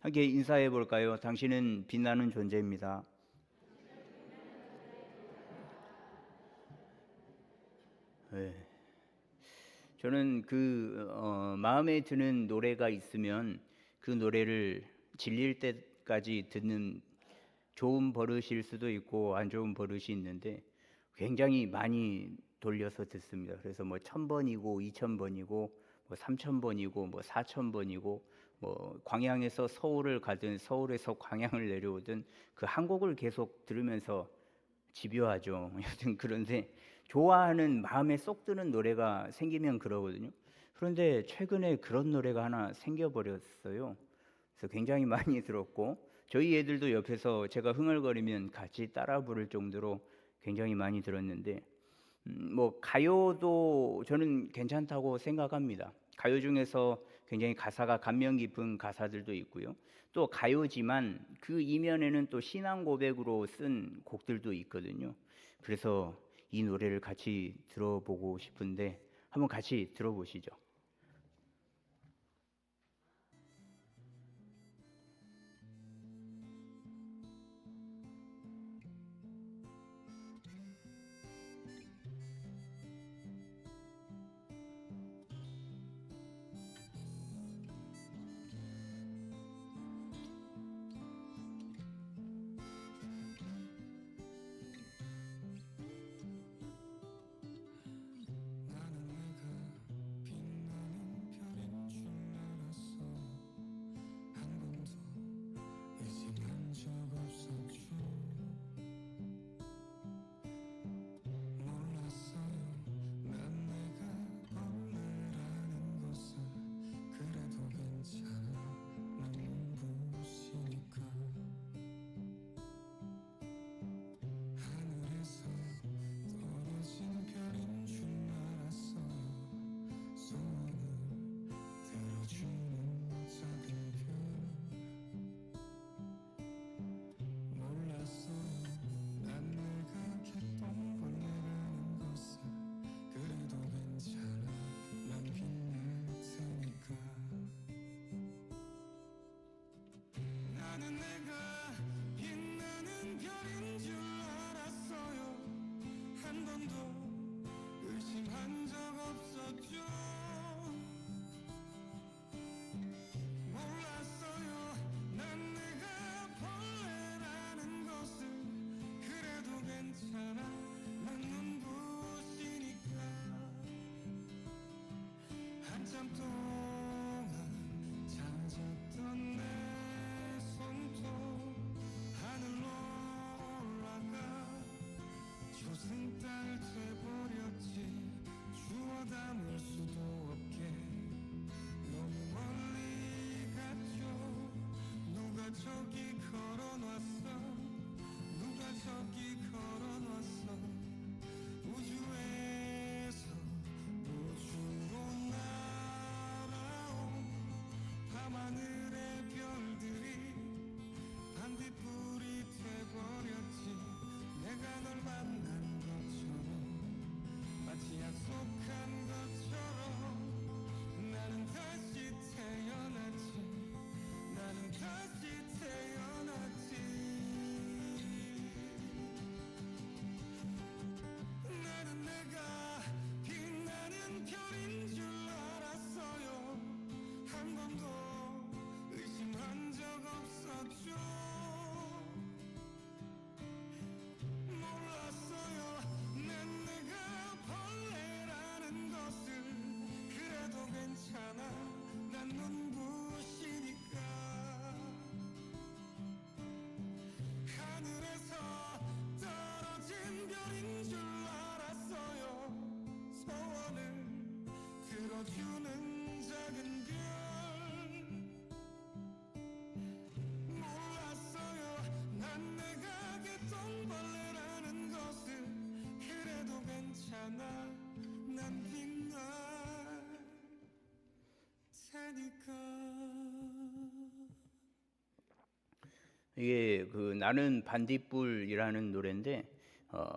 함께 인사해 볼까요? 당신은 빛나는 존재입니다. 네. 저는 마음에 드는 노래가 있으면 그 노래를 질릴 때까지 듣는, 좋은 버릇일 수도 있고 안 좋은 버릇이 있는데 굉장히 많이 돌려서 듣습니다. 그래서 뭐 1000번이고 2000번이고 뭐 3000번이고 뭐 4000번이고 뭐 광양에서 서울을 가든 서울에서 광양을 내려오든 그 한 곡을 계속 들으면서 집요하죠. 여튼 그런데 좋아하는, 마음에 쏙 드는 노래가 생기면 그러거든요. 그런데 최근에 그런 노래가 하나 생겨버렸어요. 그래서 굉장히 많이 들었고, 저희 애들도 옆에서 제가 흥얼거리면 같이 따라 부를 정도로 굉장히 많이 들었는데, 뭐 가요도 저는 괜찮다고 생각합니다. 가요 중에서 굉장히 가사가 감명 깊은 가사들도 있고요. 또 가요지만 그 이면에는 또 신앙 고백으로 쓴 곡들도 있거든요. 그래서 이 노래를 같이 들어보고 싶은데 한번 같이 들어보시죠. 나는 내가 빛나는 별인 줄 알았어요. 한 번도 의심한 적 없었죠. 몰랐어요. 난 내가 벌레라는 것을. 그래도 괜찮아. 난 눈부시니까. 한참 동안 찾았던 내 손톱 하늘로 올라가 조승달 돼버렸지. 주워 담을 수도 없게 너무 멀리 갔죠. 누가 저기 걸어놨어. 누가 저기 걸어놨어. 우주에서 우주로 날아온 밤하늘의 별들이 반딧불이 돼버렸지. 내가 널 만난 것처럼 마치 약속한 것처럼 나는 다시 태어났지. 나는 다시 태어났지. 나는 내가 빛나는 별인 줄 알았어요. 한 번도 의심한 적 없었죠. 몰랐어요. 난 내가 벌레라는 것을. 그래도 괜찮아. 난 눈부시니까. 하늘에서 떨어진 별인 줄 알았어요. 소원을 들어주는 작은 별. 몰랐어요. 난 내가 개똥벌레라는 것을. 그래도 괜찮아. 난 빛날 테니까. 이게 나는 반딧불이라는 노래인데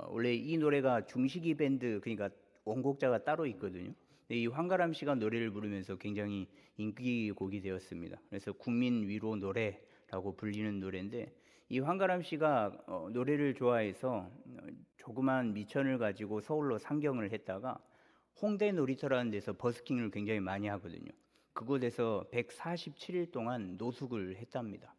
원래 이 노래가 중식이 밴드, 그러니까 원곡자가 따로 있거든요. 이 황가람 씨가 노래를 부르면서 굉장히 인기곡이 되었습니다. 그래서 국민 위로 노래라고 불리는 노래인데, 이 황가람 씨가 노래를 좋아해서 조그만 미천을 가지고 서울로 상경을 했다가 홍대 놀이터라는 데서 버스킹을 굉장히 많이 하거든요. 그곳에서 147일 동안 노숙을 했답니다.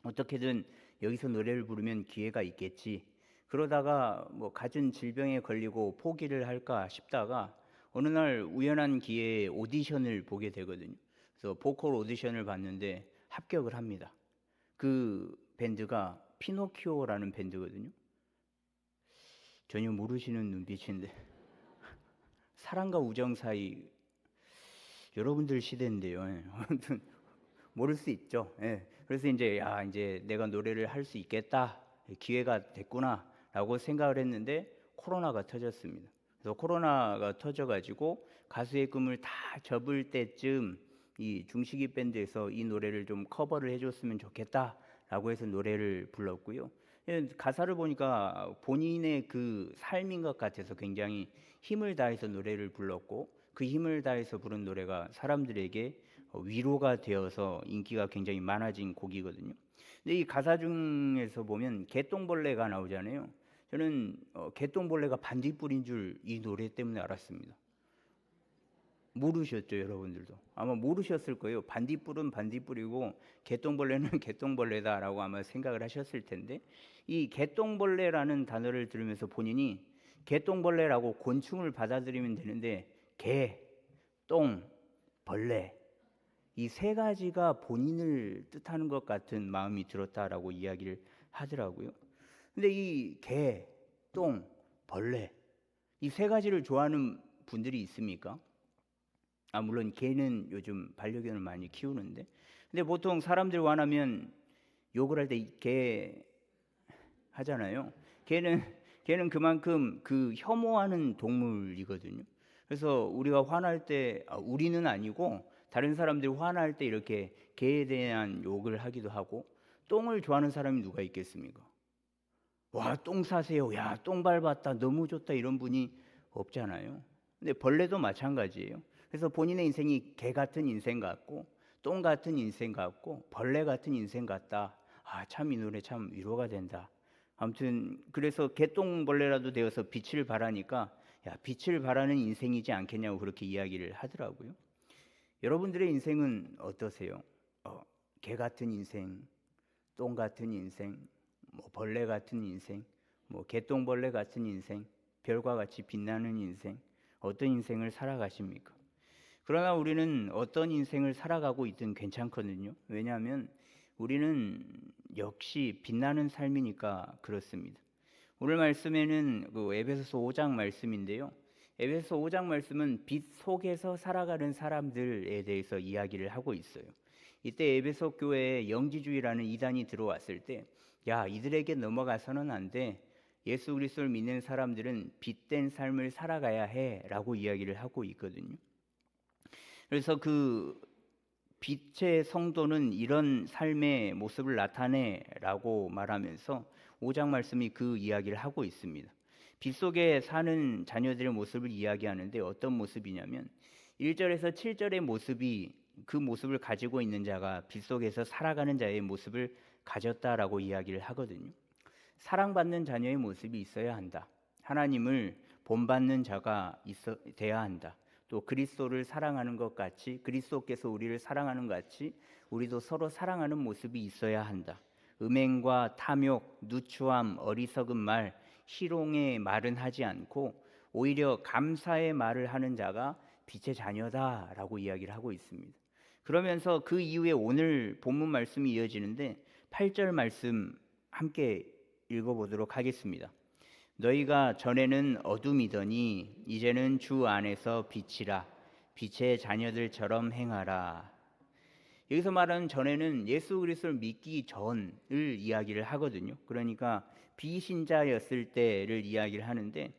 어떻게든 여기서 노래를 부르면 기회가 있겠지. 그러다가 뭐 갖은 질병에 걸리고 포기를 할까 싶다가 어느 날 우연한 기회에 오디션을 보게 되거든요. 그래서 보컬 오디션을 봤는데 합격을 합니다. 그 밴드가 피노키오라는 밴드거든요. 전혀 모르시는 눈빛인데 사랑과 우정 사이, 여러분들 시대인데요. 예. 아무튼 모를 수 있죠. 예. 그래서 이제 내가 노래를 할 수 있겠다, 기회가 됐구나라고 생각을 했는데 코로나가 터졌습니다. 그래서 코로나가 터져가지고 가수의 꿈을 다 접을 때쯤 이 중식이 밴드에서 이 노래를 좀 커버를 해줬으면 좋겠다라고 해서 노래를 불렀고요. 예, 가사를 보니까 본인의 그 삶인 것 같아서 굉장히 힘을 다해서 노래를 불렀고, 그 힘을 다해서 부른 노래가 사람들에게 위로가 되어서 인기가 굉장히 많아진 곡이거든요. 근데 이 가사 중에서 보면 개똥벌레가 나오잖아요. 저는 개똥벌레가 반딧불인 줄 이 노래 때문에 알았습니다. 모르셨죠, 여러분들도? 아마 모르셨을 거예요. 반딧불은 반딧불이고 개똥벌레는 개똥벌레다라고 아마 생각을 하셨을 텐데, 이 개똥벌레라는 단어를 들으면서 본인이 개똥벌레라고 곤충을 받아들이면 되는데 개, 똥, 벌레, 이 세 가지가 본인을 뜻하는 것 같은 마음이 들었다라고 이야기를 하더라고요. 근데 이 개, 똥, 벌레, 이 세 가지를 좋아하는 분들이 있습니까? 물론 개는 요즘 반려견을 많이 키우는데, 근데 보통 사람들 화나면 욕을 할 때 개 하잖아요. 개는 그만큼 그 혐오하는 동물이거든요. 그래서 우리가 화날 때, 우리는 아니고 다른 사람들이 화날 때 이렇게 개에 대한 욕을 하기도 하고, 똥을 좋아하는 사람이 누가 있겠습니까? 와, 똥 사세요. 야, 똥 밟았다. 너무 좋다. 이런 분이 없잖아요. 근데 벌레도 마찬가지예요. 그래서 본인의 인생이 개 같은 인생 같고, 똥 같은 인생 같고, 벌레 같은 인생 같다. 참 이 노래 참 위로가 된다. 아무튼 그래서 개똥벌레라도 되어서 빛을 발하니까, 야, 빛을 발하는 인생이지 않겠냐고 그렇게 이야기를 하더라고요. 여러분들의 인생은 어떠세요? 개 같은 인생, 똥 같은 인생, 뭐 벌레 같은 인생, 뭐 개똥벌레 같은 인생, 별과 같이 빛나는 인생, 어떤 인생을 살아가십니까? 그러나 우리는 어떤 인생을 살아가고 있든 괜찮거든요. 왜냐하면 우리는 역시 빛나는 삶이니까 그렇습니다. 오늘 말씀에는 그 에베소서 5장 말씀인데요. 에베소서 5장 말씀은 빛 속에서 살아가는 사람들에 대해서 이야기를 하고 있어요. 이때 에베소 교회에 영지주의라는 이단이 들어왔을 때, 야, 이들에게 넘어가서는 안 돼. 예수 그리스도를 믿는 사람들은 빛된 삶을 살아가야 해라고 이야기를 하고 있거든요. 그래서 그 빛의 성도는 이런 삶의 모습을 나타내라고 말하면서 5장 말씀이 그 이야기를 하고 있습니다. 빛 속에 사는 자녀들의 모습을 이야기하는데 어떤 모습이냐면 1절에서 7절의 모습이, 그 모습을 가지고 있는 자가 빛 속에서 살아가는 자의 모습을 가졌다라고 이야기를 하거든요. 사랑받는 자녀의 모습이 있어야 한다. 하나님을 본받는 자가 돼야 한다. 또 그리스도를 사랑하는 것 같이, 그리스도께서 우리를 사랑하는 것 같이 우리도 서로 사랑하는 모습이 있어야 한다. 음행과 탐욕, 누추함, 어리석은 말, 희롱의 말은 하지 않고 오히려 감사의 말을 하는 자가 빛의 자녀다라고 이야기를 하고 있습니다. 그러면서 그 이후에 오늘 본문 말씀이 이어지는데 8절 말씀 함께 읽어보도록 하겠습니다. 너희가 전에는 어둠이더니 이제는 주 안에서 빛이라. 빛의 자녀들처럼 행하라. 여기서 말하는 전에는 예수 그리스도를 믿기 전을 이야기를 하거든요. 그러니까 비신자였을 때를 이야기를 하는데,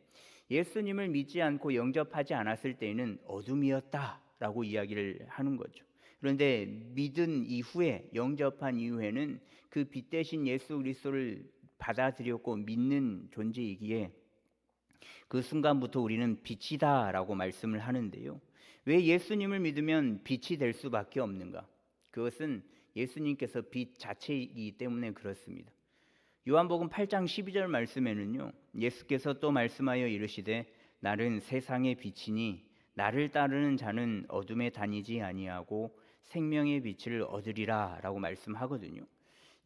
예수님을 믿지 않고 영접하지 않았을 때에는 어둠이었다라고 이야기를 하는 거죠. 그런데 믿은 이후에, 영접한 이후에는 그 빛 대신 예수 그리스도를 받아들였고 믿는 존재이기에 그 순간부터 우리는 빛이다라고 말씀을 하는데요. 왜 예수님을 믿으면 빛이 될 수밖에 없는가? 그것은 예수님께서 빛 자체이기 때문에 그렇습니다. 요한복음 8장 12절 말씀에는요, 예수께서 또 말씀하여 이르시되 나는 세상의 빛이니 나를 따르는 자는 어둠에 다니지 아니하고 생명의 빛을 얻으리라라고 말씀하거든요.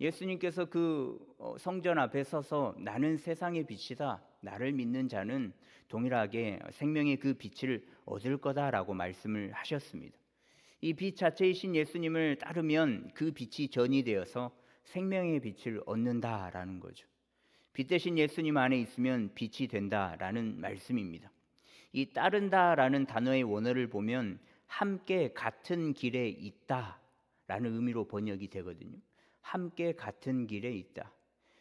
예수님께서 그 성전 앞에 서서 나는 세상의 빛이다, 나를 믿는 자는 동일하게 생명의 그 빛을 얻을 거다라고 말씀을 하셨습니다. 이 빛 자체이신 예수님을 따르면 그 빛이 전이 되어서 생명의 빛을 얻는다라는 거죠. 빛 대신 예수님 안에 있으면 빛이 된다라는 말씀입니다. 이 따른다라는 단어의 원어를 보면 함께 같은 길에 있다라는 의미로 번역이 되거든요. 함께 같은 길에 있다.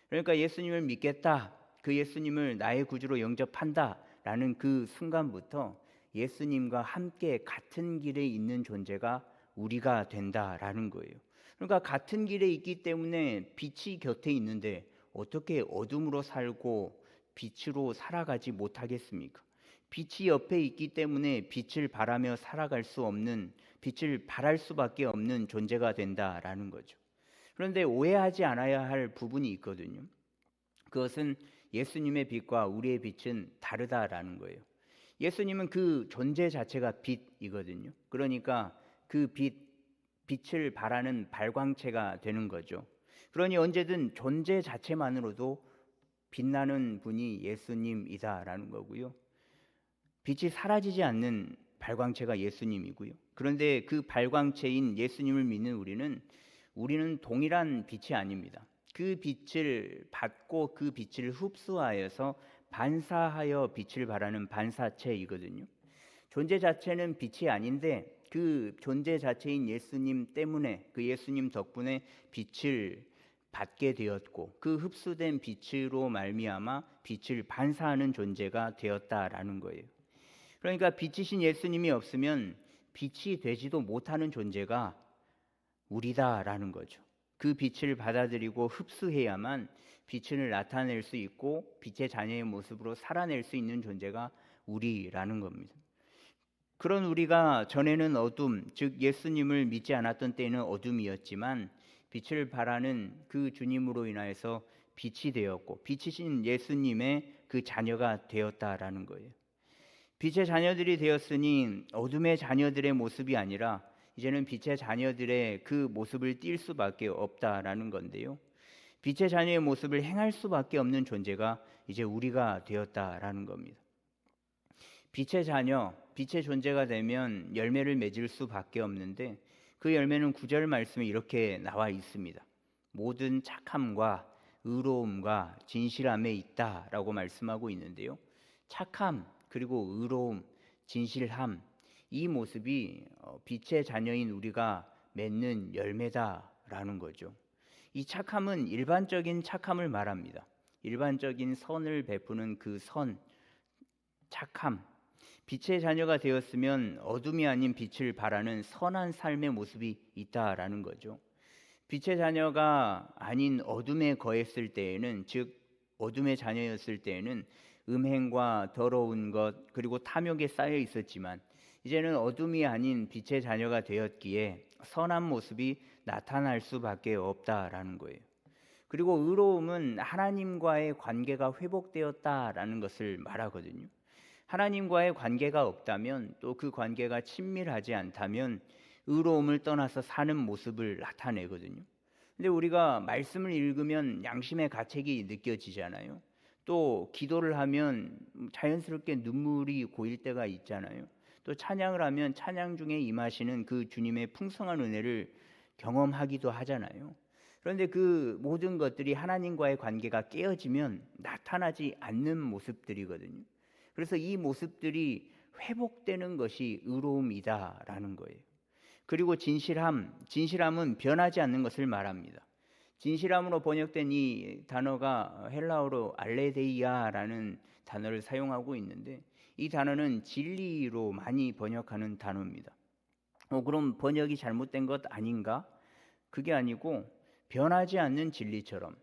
그러니까 예수님을 믿겠다, 그 예수님을 나의 구주로 영접한다라는 그 순간부터 예수님과 함께 같은 길에 있는 존재가 우리가 된다라는 거예요. 그러니까 같은 길에 있기 때문에 빛이 곁에 있는데 어떻게 어둠으로 살고 빛으로 살아가지 못하겠습니까? 빛이 옆에 있기 때문에 빛을 바라며 살아갈 수 없는, 빛을 바랄 수밖에 없는 존재가 된다라는 거죠. 그런데 오해하지 않아야 할 부분이 있거든요. 그것은 예수님의 빛과 우리의 빛은 다르다라는 거예요. 예수님은 그 존재 자체가 빛이거든요. 그러니까 그 빛을 발하는 발광체가 되는 거죠. 그러니 언제든 존재 자체만으로도 빛나는 분이 예수님이다라는 거고요. 빛이 사라지지 않는 발광체가 예수님이고요. 그런데 그 발광체인 예수님을 믿는 우리는 동일한 빛이 아닙니다. 그 빛을 받고 그 빛을 흡수하여서 반사하여 빛을 발하는 반사체이거든요. 존재 자체는 빛이 아닌데 그 존재 자체인 예수님 때문에, 그 예수님 덕분에 빛을 받게 되었고 그 흡수된 빛으로 말미암아 빛을 반사하는 존재가 되었다라는 거예요. 그러니까 빛이신 예수님이 없으면 빛이 되지도 못하는 존재가 우리다라는 거죠. 그 빛을 받아들이고 흡수해야만 빛을 나타낼 수 있고 빛의 자녀의 모습으로 살아낼 수 있는 존재가 우리라는 겁니다. 그런 우리가 전에는 어둠, 즉 예수님을 믿지 않았던 때에는 어둠이었지만 빛을 발하는 그 주님으로 인하여서 빛이 되었고 빛이신 예수님의 그 자녀가 되었다라는 거예요. 빛의 자녀들이 되었으니 어둠의 자녀들의 모습이 아니라 이제는 빛의 자녀들의 그 모습을 띌 수밖에 없다라는 건데요. 빛의 자녀의 모습을 행할 수밖에 없는 존재가 이제 우리가 되었다라는 겁니다. 빛의 자녀, 빛의 존재가 되면 열매를 맺을 수밖에 없는데 그 열매는 9절 말씀에 이렇게 나와 있습니다. 모든 착함과 의로움과 진실함에 있다라고 말씀하고 있는데요. 착함, 그리고 의로움, 진실함, 이 모습이 빛의 자녀인 우리가 맺는 열매다라는 거죠. 이 착함은 일반적인 착함을 말합니다. 일반적인 선을 베푸는 그 선, 착함. 빛의 자녀가 되었으면 어둠이 아닌 빛을 발하는 선한 삶의 모습이 있다라는 거죠. 빛의 자녀가 아닌 어둠에 거했을 때에는, 즉 어둠의 자녀였을 때에는 음행과 더러운 것 그리고 탐욕에 쌓여 있었지만 이제는 어둠이 아닌 빛의 자녀가 되었기에 선한 모습이 나타날 수밖에 없다라는 거예요. 그리고 의로움은 하나님과의 관계가 회복되었다라는 것을 말하거든요. 하나님과의 관계가 없다면, 또 그 관계가 친밀하지 않다면 의로움을 떠나서 사는 모습을 나타내거든요. 근데 우리가 말씀을 읽으면 양심의 가책이 느껴지잖아요. 또 기도를 하면 자연스럽게 눈물이 고일 때가 있잖아요. 또 찬양을 하면 찬양 중에 임하시는 그 주님의 풍성한 은혜를 경험하기도 하잖아요. 그런데 그 모든 것들이 하나님과의 관계가 깨어지면 나타나지 않는 모습들이거든요. 그래서 이 모습들이 회복되는 것이 의로움이다라는 거예요. 그리고 진실함은 변하지 않는 것을 말합니다. 진실함으로 번역된 이 단어가 헬라어로 알레데이아라는 단어를 사용하고 있는데 이 단어는 진리로 많이 번역하는 단어입니다. 그럼 번역이 잘못된 것 아닌가? 그게 아니고 변하지 않는 진리처럼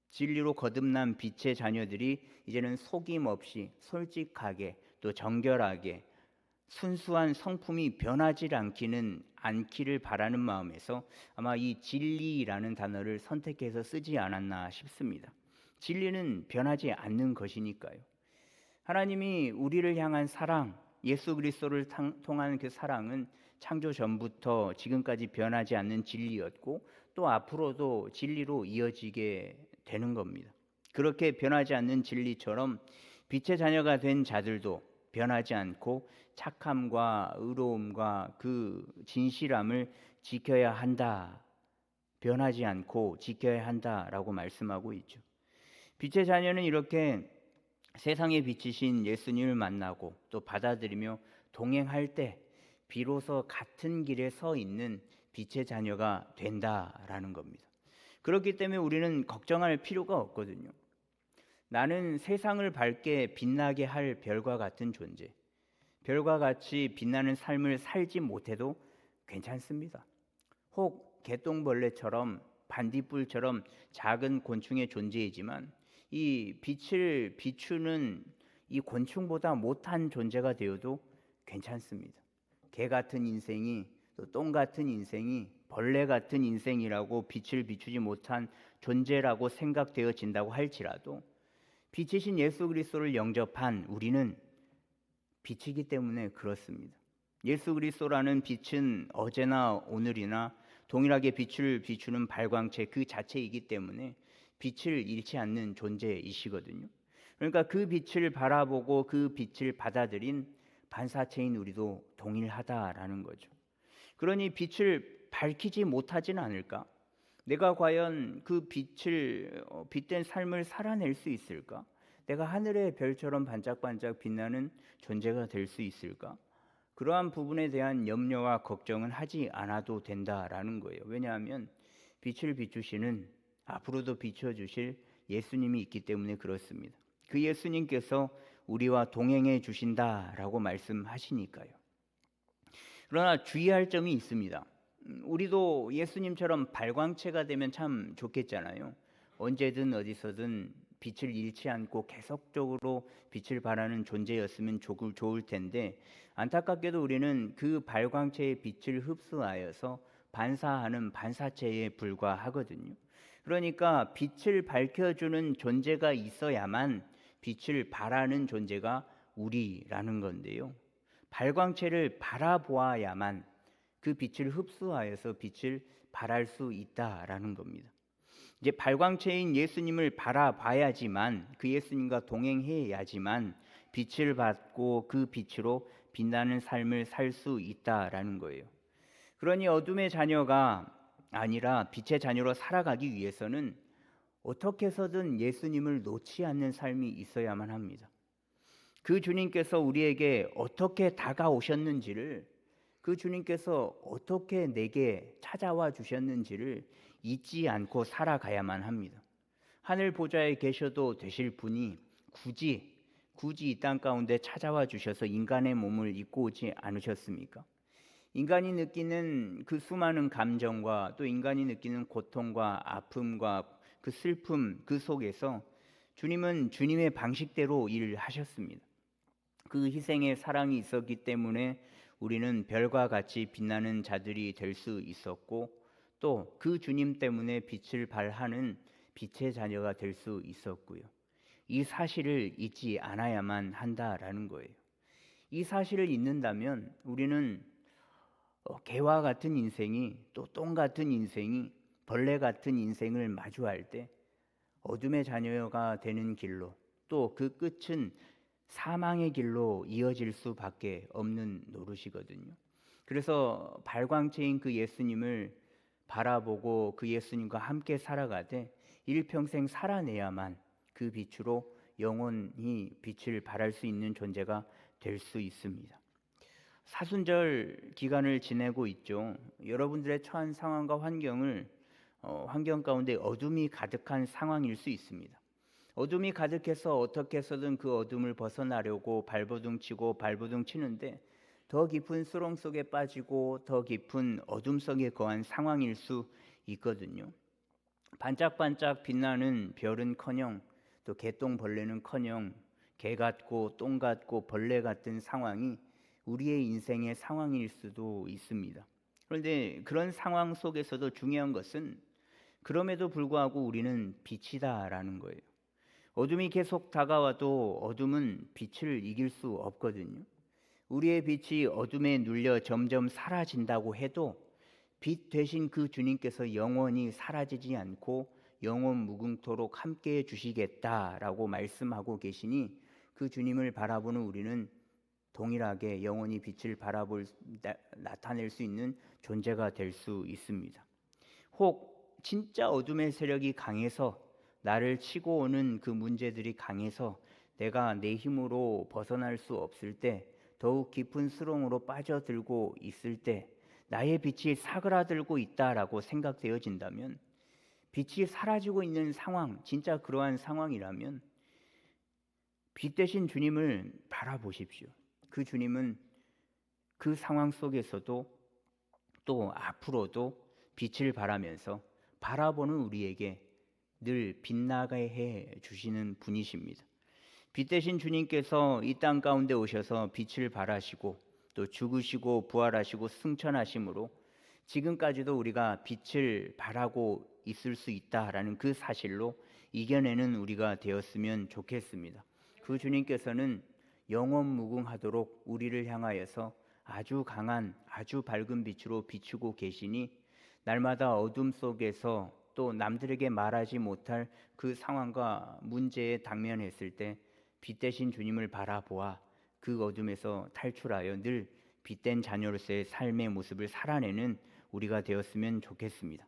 진리로 거듭난 빛의 자녀들이 이제는 속임 없이 솔직하게 또 정결하게 순수한 성품이 변하지 않기를 바라는 마음에서 아마 이 진리라는 단어를 선택해서 쓰지 않았나 싶습니다. 진리는 변하지 않는 것이니까요. 하나님이 우리를 향한 사랑, 예수 그리스도를 통한 그 사랑은 창조 전부터 지금까지 변하지 않는 진리였고 또 앞으로도 진리로 이어지게 되는 겁니다. 그렇게 변하지 않는 진리처럼 빛의 자녀가 된 자들도 변하지 않고 착함과 의로움과 그 진실함을 지켜야 한다. 변하지 않고 지켜야 한다라고 말씀하고 있죠. 빛의 자녀는 이렇게 세상에 비치신 예수님을 만나고 또 받아들이며 동행할 때 비로소 같은 길에 서 있는 빛의 자녀가 된다라는 겁니다. 그렇기 때문에 우리는 걱정할 필요가 없거든요. 나는 세상을 밝게 빛나게 할 별과 같은 존재, 별과 같이 빛나는 삶을 살지 못해도 괜찮습니다. 혹 개똥벌레처럼 반딧불처럼 작은 곤충의 존재이지만 이 빛을 비추는 이 곤충보다 못한 존재가 되어도 괜찮습니다. 개 같은 인생이 또 똥 같은 인생이 벌레 같은 인생이라고 빛을 비추지 못한 존재라고 생각되어진다고 할지라도 빛이신 예수 그리스도를 영접한 우리는 빛이기 때문에 그렇습니다. 예수 그리스도라는 빛은 어제나 오늘이나 동일하게 빛을 비추는 발광체 그 자체이기 때문에 빛을 잃지 않는 존재이시거든요. 그러니까 그 빛을 바라보고 그 빛을 받아들인 반사체인 우리도 동일하다라는 거죠. 그러니 빛을 밝히지 못하지는 않을까? 내가 과연 그 빛된 삶을 살아낼 수 있을까? 내가 하늘의 별처럼 반짝반짝 빛나는 존재가 될 수 있을까? 그러한 부분에 대한 염려와 걱정은 하지 않아도 된다라는 거예요. 왜냐하면 빛을 비추시는 앞으로도 비춰주실 예수님이 있기 때문에 그렇습니다. 그 예수님께서 우리와 동행해 주신다라고 말씀하시니까요. 그러나 주의할 점이 있습니다. 우리도 예수님처럼 발광체가 되면 참 좋겠잖아요. 언제든 어디서든 빛을 잃지 않고 계속적으로 빛을 발하는 존재였으면 좋을 텐데 안타깝게도 우리는 그 발광체의 빛을 흡수하여서 반사하는 반사체에 불과하거든요. 그러니까 빛을 밝혀주는 존재가 있어야만 빛을 발하는 존재가 우리라는 건데요. 발광체를 바라보아야만 그 빛을 흡수하여서 빛을 발할 수 있다라는 겁니다. 이제 발광체인 예수님을 바라봐야지만 그 예수님과 동행해야지만 빛을 받고 그 빛으로 빛나는 삶을 살 수 있다라는 거예요. 그러니 어둠의 자녀가 아니라 빛의 자녀로 살아가기 위해서는 어떻게 해서든 예수님을 놓지 않는 삶이 있어야만 합니다. 그 주님께서 우리에게 어떻게 다가오셨는지를, 그 주님께서 어떻게 내게 찾아와 주셨는지를 잊지 않고 살아가야만 합니다. 하늘 보좌에 계셔도 되실 분이 굳이 이 땅 가운데 찾아와 주셔서 인간의 몸을 입고 오지 않으셨습니까? 인간이 느끼는 그 수많은 감정과 또 인간이 느끼는 고통과 아픔과 그 슬픔 그 속에서 주님은 주님의 방식대로 일을 하셨습니다. 그 희생의 사랑이 있었기 때문에 우리는 별과 같이 빛나는 자들이 될 수 있었고 또 그 주님 때문에 빛을 발하는 빛의 자녀가 될 수 있었고요. 이 사실을 잊지 않아야만 한다라는 거예요. 이 사실을 잊는다면 우리는 개와 같은 인생이 또 똥 같은 인생이 벌레 같은 인생을 마주할 때 어둠의 자녀가 되는 길로 또 그 끝은 사망의 길로 이어질 수밖에 없는 노릇이거든요. 그래서 발광체인 그 예수님을 바라보고 그 예수님과 함께 살아가되 일평생 살아내야만 그 빛으로 영원히 빛을 발할 수 있는 존재가 될 수 있습니다. 사순절 기간을 지내고 있죠. 여러분들의 처한 상황과 환경 가운데 어둠이 가득한 상황일 수 있습니다. 어둠이 가득해서 어떻게 해서든 그 어둠을 벗어나려고 발버둥 치는데 더 깊은 수렁 속에 빠지고 더 깊은 어둠 속에 거한 상황일 수 있거든요. 반짝반짝 빛나는 별은커녕 또 개똥벌레는커녕 개 같고 똥 같고 벌레 같은 상황이 우리의 인생의 상황일 수도 있습니다. 그런데 그런 상황 속에서도 중요한 것은 그럼에도 불구하고 우리는 빛이다라는 거예요. 어둠이 계속 다가와도 어둠은 빛을 이길 수 없거든요. 우리의 빛이 어둠에 눌려 점점 사라진다고 해도 빛 되신 그 주님께서 영원히 사라지지 않고 영원 무궁토록 함께해 주시겠다라고 말씀하고 계시니 그 주님을 바라보는 우리는 동일하게 영원히 빛을 나타낼 수 있는 존재가 될 수 있습니다. 혹 진짜 어둠의 세력이 강해서 나를 치고 오는 그 문제들이 강해서 내가 내 힘으로 벗어날 수 없을 때 더욱 깊은 수렁으로 빠져들고 있을 때 나의 빛이 사그라들고 있다라고 생각되어진다면 빛이 사라지고 있는 상황, 진짜 그러한 상황이라면 빛 대신 주님을 바라보십시오. 그 주님은 그 상황 속에서도 또 앞으로도 빛을 바라면서 바라보는 우리에게 늘 빛나게 해 주시는 분이십니다. 빛 대신 주님께서 이 땅 가운데 오셔서 빛을 발하시고 또 죽으시고 부활하시고 승천하심으로 지금까지도 우리가 빛을 발하고 있을 수 있다라는 그 사실로 이겨내는 우리가 되었으면 좋겠습니다. 그 주님께서는 영원 무궁하도록 우리를 향하여서 아주 강한 아주 밝은 빛으로 비추고 계시니 날마다 어둠 속에서 또 남들에게 말하지 못할 그 상황과 문제에 당면했을 때 빛 대신 주님을 바라보아 그 어둠에서 탈출하여 늘 빛된 자녀로서의 삶의 모습을 살아내는 우리가 되었으면 좋겠습니다.